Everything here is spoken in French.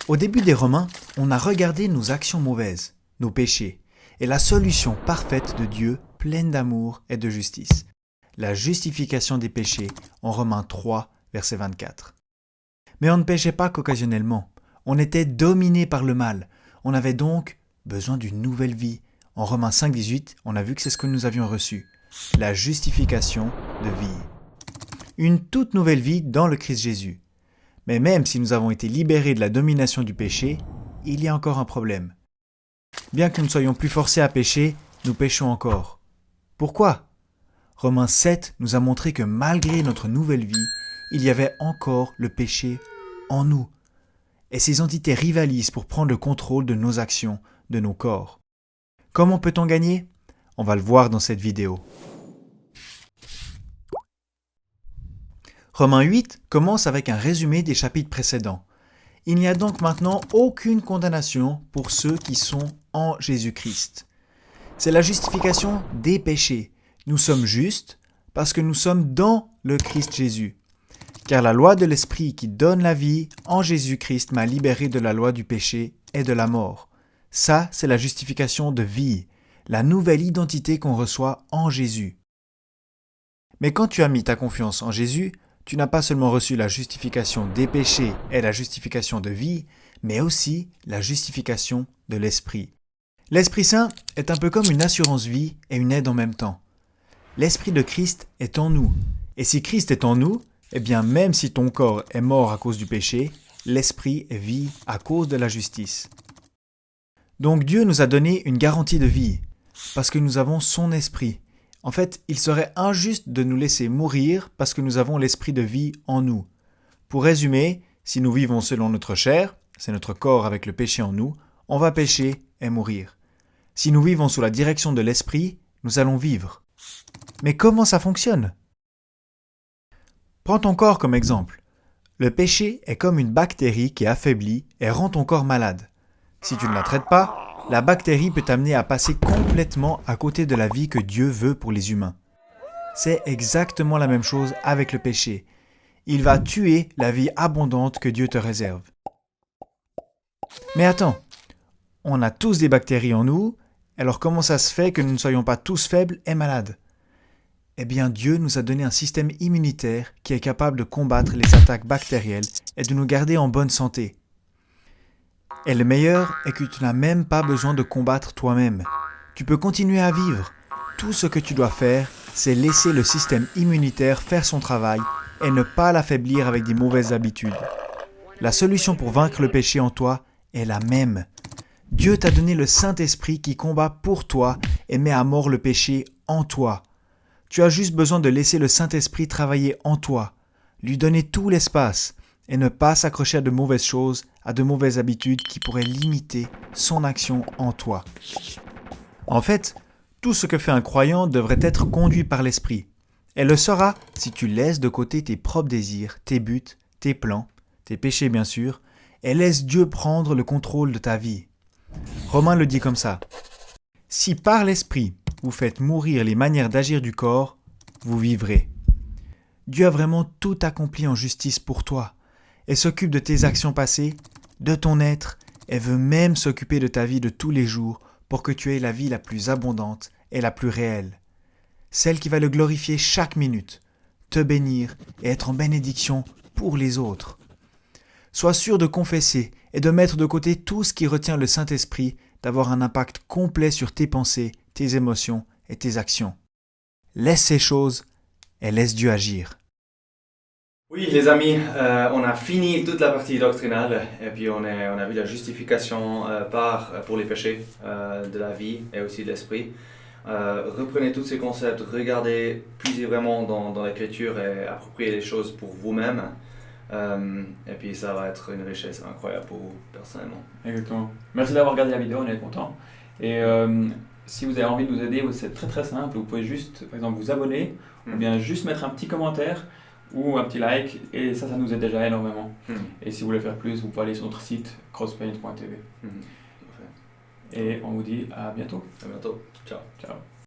Au début des Romains, on a regardé nos actions mauvaises, nos péchés, et la solution parfaite de Dieu, pleine d'amour et de justice. La justification des péchés en Romains 3, verset 24. Mais on ne péchait pas qu'occasionnellement. On était dominé par le mal. On avait donc besoin d'une nouvelle vie. En Romains 5, 18, on a vu que c'est ce que nous avions reçu. La justification de vie. Une toute nouvelle vie dans le Christ Jésus. Mais même si nous avons été libérés de la domination du péché, il y a encore un problème. Bien que nous ne soyons plus forcés à pécher, nous péchons encore. Pourquoi ? Romains 7 nous a montré que malgré notre nouvelle vie, il y avait encore le péché en nous. Et ces entités rivalisent pour prendre le contrôle de nos actions, de nos corps. Comment peut-on gagner ? On va le voir dans cette vidéo. Romains 8 commence avec un résumé des chapitres précédents. Il n'y a donc maintenant aucune condamnation pour ceux qui sont en Jésus-Christ. C'est la justification des péchés. Nous sommes justes parce que nous sommes dans le Christ Jésus. Car la loi de l'Esprit qui donne la vie en Jésus-Christ m'a libéré de la loi du péché et de la mort. Ça, c'est la justification de vie, la nouvelle identité qu'on reçoit en Jésus. Mais quand tu as mis ta confiance en Jésus, tu n'as pas seulement reçu la justification des péchés et la justification de vie, mais aussi la justification de l'Esprit. L'Esprit Saint est un peu comme une assurance-vie et une aide en même temps. L'Esprit de Christ est en nous. Et si Christ est en nous, eh bien même si ton corps est mort à cause du péché, l'Esprit vit à cause de la justice. Donc Dieu nous a donné une garantie de vie, parce que nous avons son Esprit. En fait, il serait injuste de nous laisser mourir parce que nous avons l'Esprit de vie en nous. Pour résumer, si nous vivons selon notre chair, c'est notre corps avec le péché en nous, on va pécher et mourir. Si nous vivons sous la direction de l'Esprit, nous allons vivre. Mais comment ça fonctionne ? Prends ton corps comme exemple. Le péché est comme une bactérie qui affaiblit et rend ton corps malade. Si tu ne la traites pas, la bactérie peut t'amener à passer complètement à côté de la vie que Dieu veut pour les humains. C'est exactement la même chose avec le péché. Il va tuer la vie abondante que Dieu te réserve. Mais attends, on a tous des bactéries en nous, alors comment ça se fait que nous ne soyons pas tous faibles et malades ? Eh bien, Dieu nous a donné un système immunitaire qui est capable de combattre les attaques bactérielles et de nous garder en bonne santé. Et le meilleur est que tu n'as même pas besoin de combattre toi-même. Tu peux continuer à vivre. Tout ce que tu dois faire, c'est laisser le système immunitaire faire son travail et ne pas l'affaiblir avec des mauvaises habitudes. La solution pour vaincre le péché en toi est la même. Dieu t'a donné le Saint-Esprit qui combat pour toi et met à mort le péché en toi. Tu as juste besoin de laisser le Saint-Esprit travailler en toi, lui donner tout l'espace et ne pas s'accrocher à de mauvaises choses, à de mauvaises habitudes qui pourraient limiter son action en toi. En fait, tout ce que fait un croyant devrait être conduit par l'Esprit. Elle le sera si tu laisses de côté tes propres désirs, tes buts, tes plans, tes péchés bien sûr, et laisse Dieu prendre le contrôle de ta vie. Romain le dit comme ça. Si par l'Esprit vous faites mourir les manières d'agir du corps, vous vivrez. Dieu a vraiment tout accompli en justice pour toi et s'occupe de tes actions passées, de ton être et veut même s'occuper de ta vie de tous les jours pour que tu aies la vie la plus abondante et la plus réelle. Celle qui va le glorifier chaque minute, te bénir et être en bénédiction pour les autres. Sois sûr de confesser et de mettre de côté tout ce qui retient le Saint-Esprit d'avoir un impact complet sur tes pensées, tes émotions et tes actions. Laisse ces choses et laisse Dieu agir. Oui, les amis, on a fini toute la partie doctrinale et puis on a vu la justification pour les péchés de la vie et aussi de l'esprit. Reprenez tous ces concepts, regardez, puisez vraiment dans l'écriture et appropriez les choses pour vous-même. Et puis ça va être une richesse incroyable pour vous, personnellement. Exactement. Merci d'avoir regardé la vidéo, on est content. Et si vous avez envie de nous aider, c'est très très simple. Vous pouvez juste, par exemple, vous abonner ou bien juste mettre un petit commentaire ou un petit like et ça nous aide déjà énormément. Et si vous voulez faire plus, vous pouvez aller sur notre site crosspaint.tv. Et on vous dit à bientôt. À bientôt. Ciao. Ciao.